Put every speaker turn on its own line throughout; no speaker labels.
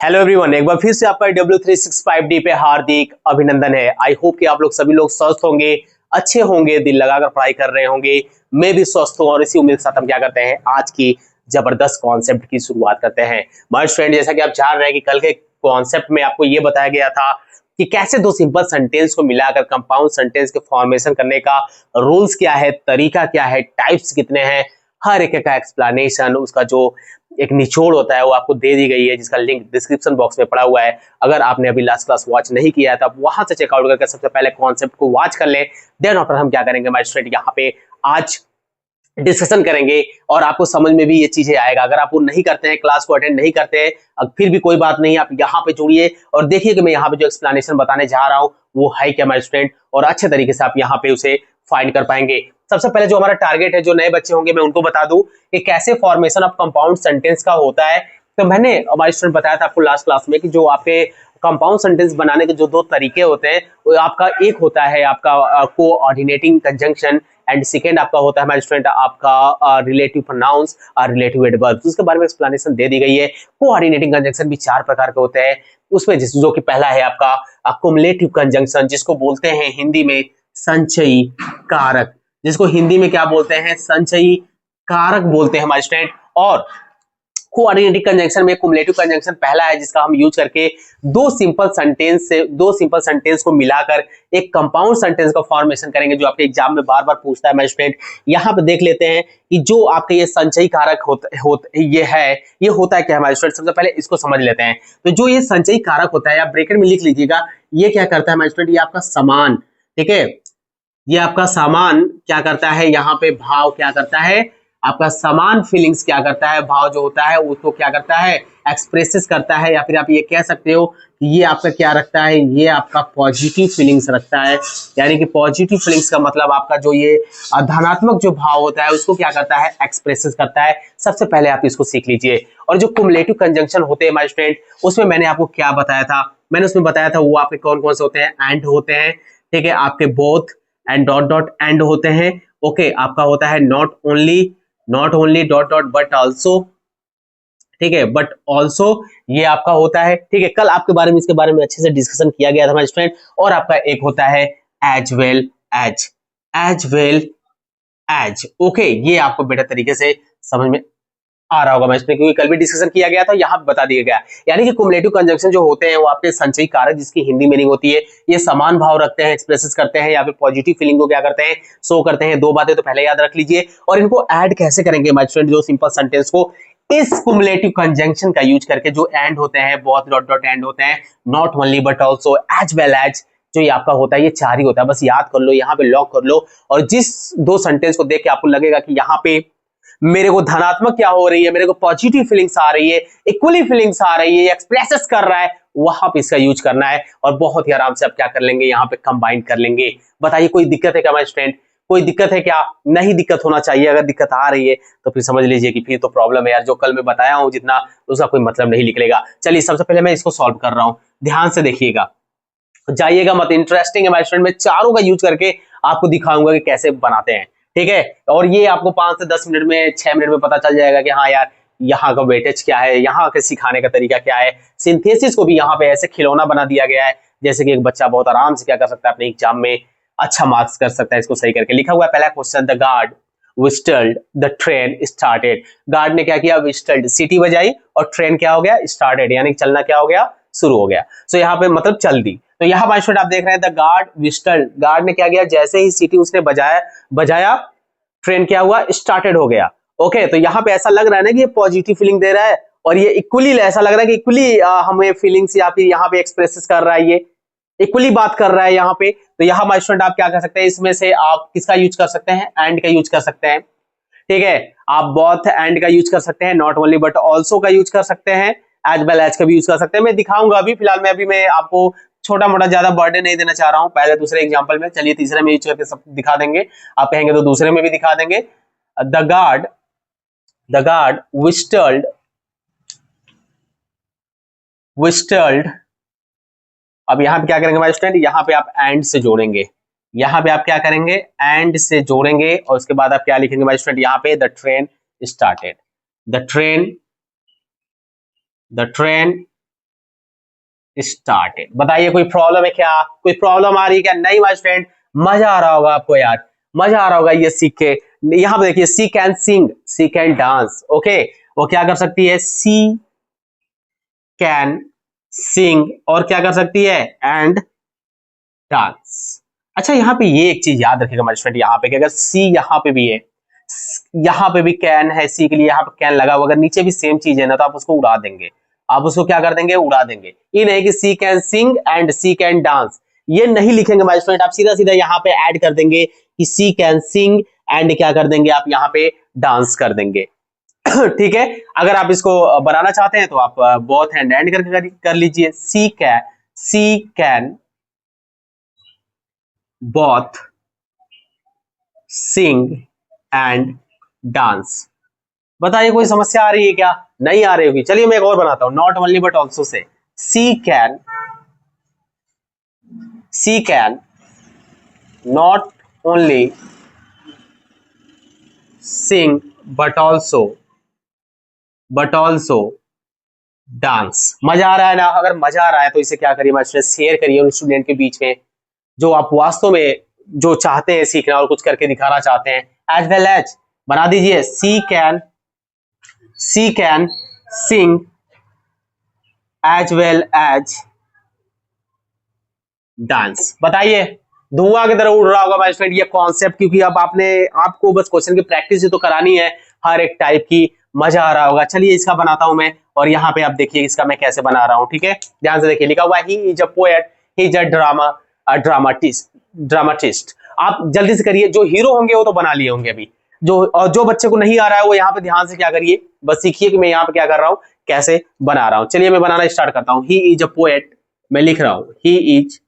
Hello everyone, एक बार फिर से आपका W365D पे हार्दिक अभिनंदन है। आई होप कि आप लोग सभी लोग स्वस्थ होंगे, अच्छे होंगे, दिल लगाकर पढ़ाई कर रहे होंगे। मैं भी स्वस्थ हूँ और इसी उम्मीद के साथ हम क्या करते हैं, आज की जबरदस्त कॉन्सेप्ट की शुरुआत करते हैं। माय फ्रेंड, जैसा कि आप जान रहे हैं कि कल के कॉन्सेप्ट में आपको ये बताया गया था कि कैसे दो सिंपल सेंटेंस को मिलाकर कंपाउंड सेंटेंस के फॉर्मेशन करने का रूल्स क्या है, तरीका क्या है, टाइप्स कितने हैं, हर एक का एक्सप्लेनेशन, उसका जो एक निचोड़ होता है वो आपको दे दी गई है, जिसका लिंक डिस्क्रिप्शन बॉक्स में पड़ा हुआ है। अगर आपने अभी लास्ट क्लास वॉच नहीं किया है तो आप वहां से चेकआउट करके सबसे पहले कॉन्सेप्ट को वॉच कर लें। देन आफ्टर हम क्या करेंगे माय स्टूडेंट, यहाँ पे आज डिस्कशन करेंगे और आपको समझ में भी ये चीजें आएगा। अगर आप वो नहीं करते हैं, क्लास को अटेंड नहीं करते हैं, अब फिर भी कोई बात नहीं, आप यहाँ पे जुड़िए और देखिए कि मैं यहाँ पे जो एक्सप्लेनेशन बताने जा रहा हूँ वो है क्या माय स्टूडेंट, और अच्छे तरीके से आप यहाँ पे उसे फाइंड कर पाएंगे। सबसे पहले जो हमारा टारगेट है, जो नए बच्चे होंगे मैं उनको बता दूं कि कैसे फॉर्मेशन ऑफ कंपाउंड सेंटेंस का होता है। तो मैंने हमारे स्टूडेंट बताया था आपको लास्ट क्लास में कि जो आपके कंपाउंड सेंटेंस बनाने के जो दो तरीके होते हैं, वो आपका एक होता है आपका कोऑर्डिनेटिंग कंजंक्शन, एंड सेकेंड आपका होता है हमारे स्टूडेंट आपका रिलेटिव प्रोनाउंस और रिलेटिव एडवर्ब्स। उसके बारे में एक्सप्लेनेशन दे दी गई है। कोऑर्डिनेटिंग कंजंक्शन भी चार प्रकार के होते हैं, उसमें जो कि पहला है आपका अकुमुलेटिव कंजंक्शन, जिसको बोलते हैं हिंदी में संचयी कारक, जिसको हिंदी में क्या बोलते हैं, संचयी कारक बोलते हैं हमारे स्टूडेंट। और कोऑर्डिनेटिव कंजंक्शन में कुमुलेटिव कंजंक्शन पहला है, जिसका हम यूज करके दो सिंपल सेंटेंस को मिलाकर एक कंपाउंड सेंटेंस का फॉर्मेशन करेंगे, जो आपके एग्जाम में बार बार पूछता है। हमारे स्टूडेंट यहाँ पे देख लेते हैं कि जो आपके ये संचयी कारक ये होता है क्या हमारे स्टूडेंट। सबसे पहले इसको समझ लेते हैं। तो जो ये संचयी कारक होता है, आप ब्रैकेट में लिख लीजिएगा, ये क्या करता है हमारे स्टूडेंट, ये आपका समान, ठीक है, ये आपका सामान क्या करता है, यहाँ पे भाव क्या करता है, आपका समान फीलिंग्स क्या करता है, भाव जो होता है उसको क्या करता है, एक्सप्रेसेस करता है, या फिर आप ये कह सकते हो कि ये आपका क्या रखता है, ये आपका पॉजिटिव फीलिंग्स रखता है। यानी कि पॉजिटिव फीलिंग्स का मतलब आपका जो ये धनात्मक जो भाव होता है उसको क्या करता है, एक्सप्रेसेस करता है। सबसे पहले आप इसको सीख लीजिए। और जो कुमुलेटिव कंजंक्शन होते हैं हमारे स्टूडेंट, उसमें मैंने आपको क्या बताया था, मैंने उसमें बताया था वो आपके कौन कौन से होते हैं, एंड होते हैं, ठीक है, आपके both and dot dot and होते हैं। ओके, आपका होता है not only dot dot but also, ठीक है, बट ऑल्सो ये आपका होता है, ठीक है। कल आपके बारे में इसके बारे में अच्छे से डिस्कशन किया गया था हमारे स्टूडेंट। और आपका एक होता है as well as, as well as. Okay, ये आपको बेटर तरीके से समझ में आ रहा होगा मैं इसमें, क्योंकि कल भी डिस्कशन किया गया था, यहाँ बता दिया गया। यानी कि कुमुलेटिव कंजंक्शन जो होते हैं वो आपके संचयी कारक, जिसकी हिंदी मीनिंग होती है, ये समान भाव रखते हैं, एक्सप्रेसेस करते हैं, या फिर पॉजिटिव फीलिंग को क्या करते हैं, शो करते हैं। दो बातें तो पहले याद रख लीजिए। और इनको ऐड कैसे करेंगे माय स्टूडेंट, जो सिंपल सेंटेंस को इस कुमुलेटिव कंजंक्शन का यूज करके, जो एंड होते हैं, बहुत डॉट डॉट एंड होते हैं, not only but also, as well as, जो ये आपका होता है, ये चार ही होता है। बस याद कर लो, यहाँ पे लॉक कर लो। और जिस दो सेंटेंस को देख के आपको लगेगा कि यहाँ पे मेरे को धनात्मक क्या हो रही है, मेरे को पॉजिटिव फीलिंग्स आ रही है, इक्वली फीलिंग्स आ रही है, एक्सप्रेसेस कर रहा है, वहां पे इसका यूज करना है। और बहुत ही आराम से आप क्या कर लेंगे, यहाँ पे कंबाइन कर लेंगे। बताइए कोई दिक्कत है क्या हमारे स्टूडेंट, कोई दिक्कत है क्या? नहीं दिक्कत होना चाहिए। अगर दिक्कत आ रही है तो फिर समझ लीजिए कि फिर तो प्रॉब्लम है यार, जो कल मैं बताया हूं जितना, उसका कोई मतलब नहीं निकलेगा। चलिए सबसे पहले मैं इसको सॉल्व कर रहा हूं, ध्यान से देखिएगा, जाइएगा मत, इंटरेस्टिंग है हमारे स्टूडेंट। मैं चारों का यूज करके आपको दिखाऊंगा कि कैसे बनाते हैं, ठीक है। और ये आपको 5 से 10 मिनट में, 6 मिनट में पता चल जाएगा कि हाँ यार, यहाँ का वेटेज क्या है, यहाँ के सिखाने का तरीका क्या है। सिंथेसिस को भी यहाँ पे ऐसे खिलौना बना दिया गया है, जैसे कि एक बच्चा बहुत आराम से क्या कर सकता है, अपने एग्जाम में अच्छा मार्क्स कर सकता है। इसको सही करके लिखा हुआ है पहला question, the guard whistled the train started. Guard ने क्या किया, विस्टल्ड, सीटी बजाई, और ट्रेन क्या हो गया, स्टार्टेड, यानी चलना क्या हो गया, शुरू हो गया। सो यहाँ पे मतलब चल दी। तो यहाँ बाय आप देख रहे हैं, द गार्ड विस्टल्ड, गार्ड ने क्या किया, जैसे ही सीटी उसने बजाया ट्रेन क्या हुआ, स्टार्टेड हो गया। ओके, तो यहाँ पे ऐसा लग रहा है ना कि ये पॉजिटिव फीलिंग दे रहा है, और ये इक्वली ऐसा लग रहा है कि इक्वली हमें फीलिंग्स या फिर यहाँ पे एक्सप्रेसेस कर रहा है, ये इक्वली बात कर रहा है यहाँ पे। तो यहाँ माय स्टूडेंट आप क्या कर सकते हैं, इसमें से आप किसका यूज कर सकते हैं, एंड का यूज कर सकते हैं, ठीक है। आप बोथ एंड का यूज कर सकते हैं, नॉट ओनली बट ऑल्सो का यूज कर सकते हैं, एज वेल एज का भी यूज कर सकते हैं। मैं दिखाऊंगा अभी, फिलहाल मैं आपको छोटा मोटा ज्यादा बर्डन नहीं देना चाह रहा हूं, पहले दूसरे एग्जांपल में। चलिए तीसरे में यूज करके सब दिखा देंगे, आप कहेंगे तो दूसरे में भी दिखा देंगे। The guard whistled. अब यहाँ पे क्या करेंगे हमारे स्टूडेंट, यहाँ पे आप एंड से जोड़ेंगे, यहाँ पे आप क्या करेंगे, एंड से जोड़ेंगे, और उसके बाद आप क्या लिखेंगे हमारे स्टूडेंट, यहाँ पे the train started, the train started. बताइए कोई प्रॉब्लम है क्या, कोई प्रॉब्लम आ रही है क्या? नहीं माय फ्रेंड, मजा आ रहा होगा आपको यार, मजा आ रहा होगा ये सीख के। यहाँ पे देखिए, she can sing, she can dance. Okay, वो क्या कर सकती है? सी कैन सिंग, और क्या कर सकती है? And dance. अच्छा, यहाँ पे ये एक चीज याद रखिएगा माय फ्रेंड, यहाँ पे कि अगर सी यहाँ पे भी है, यहाँ पे भी कैन है सी के लिए, यहाँ पे कैन लगा हुआ, अगर नीचे भी सेम चीज है ना, तो आप उसको उड़ा देंगे। आप उसको क्या कर देंगे? उड़ा देंगे। ये नहीं कि she can sing and she can dance, ये नहीं लिखेंगे माय फ्रेंड, आप सीधा सीधा यहाँ पे ऐड कर देंगे कि सी कैन सिंग एंड क्या कर देंगे आप यहाँ पे? डांस कर देंगे। ठीक है, अगर आप इसको बनाना चाहते हैं तो आप बोथ हैंड एंड करके कर लीजिए। सी can both sing and dance। बताइए कोई समस्या आ रही है क्या? नहीं आ रही होगी। चलिए मैं एक और बनाता हूं, नॉट ओनली बट ऑल्सो से। She can not only sing but also dance. मजा आ रहा है ना? अगर मजा आ रहा है तो इसे क्या करिए मास्टर, शेयर करिए उन स्टूडेंट के बीच में जो आप वास्तव में जो चाहते हैं सीखना और कुछ करके दिखाना चाहते हैं। एज वेल एज बना दीजिए, she can sing as well as dance. बताइए, धुआं की तरह उड़ रहा होगा माय फ्रेंड ये कॉन्सेप्ट, क्योंकि अब आपको बस क्वेश्चन की प्रैक्टिस तो करानी है हर एक टाइप की। मजा आ रहा होगा। चलिए इसका बनाता हूं मैं, और यहाँ पे आप देखिए इसका मैं कैसे बना रहा हूं। ठीक है, ध्यान से देखिए, लिखा हुआ he is a poet, he is a dramatist. आप जल्दी से करिए, जो हीरो होंगे वो तो बना लिए होंगे अभी, जो बच्चे को नहीं आ रहा है वो यहाँ पे ध्यान से क्या करिए, बस सीखिए कि मैं यहाँ पे क्या कर रहा हूँ, कैसे बना रहा हूँ। चलिए मैं बनाना स्टार्ट करता हूँ। ही इज अ पोएट, मैं लिख रहा हूँ he is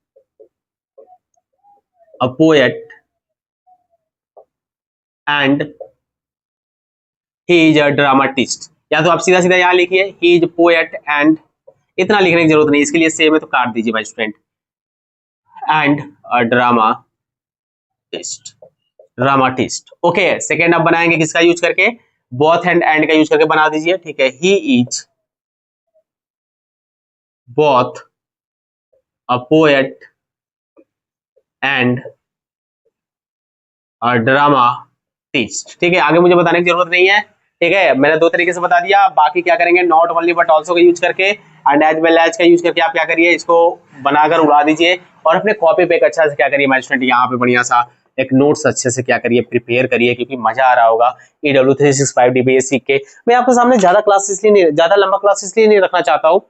a poet and he is a dramatist. या तो आप सीधा सीधा यहाँ लिखिए ही इज पोएट एंड, इतना लिखने की जरूरत नहीं, इसके लिए सेम है तो काट दीजिए भाई student, and a dramatist. Okay, second आप बनाएंगे किसका यूज करके? बोथ एंड का यूज करके बना दीजिए। ठीक है, he is both a poet and a dramatist. ठीक है, आगे मुझे बताने की जरूरत नहीं है। ठीक है, मैंने दो तरीके से बता दिया। बाकी क्या करेंगे, नॉट ओनली बट ऑल्सो का यूज करके एंड एज वेल एज का यूज करके आप क्या करिए, इसको बनाकर उड़ा दीजिए और अपने कॉपी पे एक अच्छा से क्या करिए माय स्टूडेंट, यहाँ पे बढ़िया सा एक नोट्स अच्छे से क्या करिए, प्रिपेयर करिए, क्योंकि मजा आ रहा होगा EW365 DBA सीख के। मैं आपके सामने ज्यादा लंबा क्लास इसलिए नहीं रखना चाहता हूँ,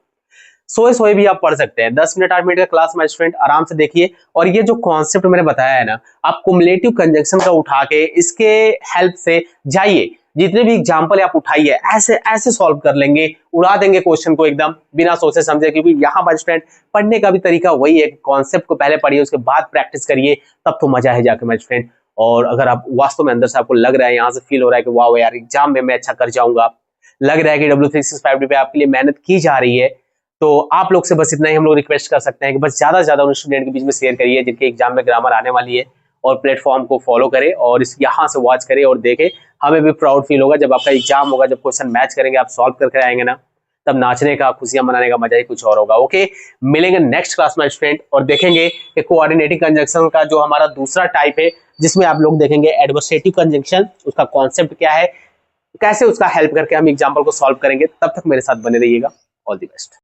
सोए भी आप पढ़ सकते हैं। 10 मिनट 8 मिनट का क्लास माय स्टूडेंट आराम से देखिए। और ये जो कॉन्सेप्ट मैंने बताया है ना, आप कुमुलेटिव कंजंक्शन का उठा के इसके हेल्प से जाइए, जितने भी एग्जाम्पल आप उठाइए ऐसे ऐसे सॉल्व कर लेंगे, उड़ा देंगे क्वेश्चन को एकदम बिना सोचे समझे। क्योंकि यहाँ माय स्टूडेंट पढ़ने का भी तरीका वही है, कॉन्सेप्ट को पहले पढ़िए उसके बाद प्रैक्टिस करिए, तब तो मजा है जाके माय फ्रेंड। और अगर आप वास्तव में अंदर से आपको लग रहा है, यहाँ से फील हो रहा है कि वाह यार एग्जाम में मैं अच्छा कर जाऊंगा, लग रहा है कि W365 पे आपके लिए मेहनत की जा रही है, तो आप लोग से बस इतना ही हम लोग रिक्वेस्ट कर सकते हैं कि बस ज्यादा से ज्यादा उन स्टूडेंट के बीच में शेयर करिए जिनके एग्जाम में ग्रामर आने वाली है, और प्लेटफॉर्म को फॉलो करें और इस यहाँ से वॉच करें और देखें। हमें भी प्राउड फील होगा जब आपका एग्जाम होगा, जब क्वेश्चन मैच करेंगे, आप सॉल्व करके आएंगे ना, तब नाचने का, खुशियां मनाने का मजा ही कुछ और होगा। ओके, मिलेंगे नेक्स्ट क्लास में स्टूडेंट, और देखेंगे कि कोऑर्डिनेटिंग कंजंक्शन का जो हमारा दूसरा टाइप है, जिसमें आप लोग देखेंगे एडवर्सेटिव कंजंक्शन, उसका कॉन्सेप्ट क्या है, कैसे उसका हेल्प करके हम एग्जाम्पल को सॉल्व करेंगे। तब तक मेरे साथ बने रहिएगा। All the best.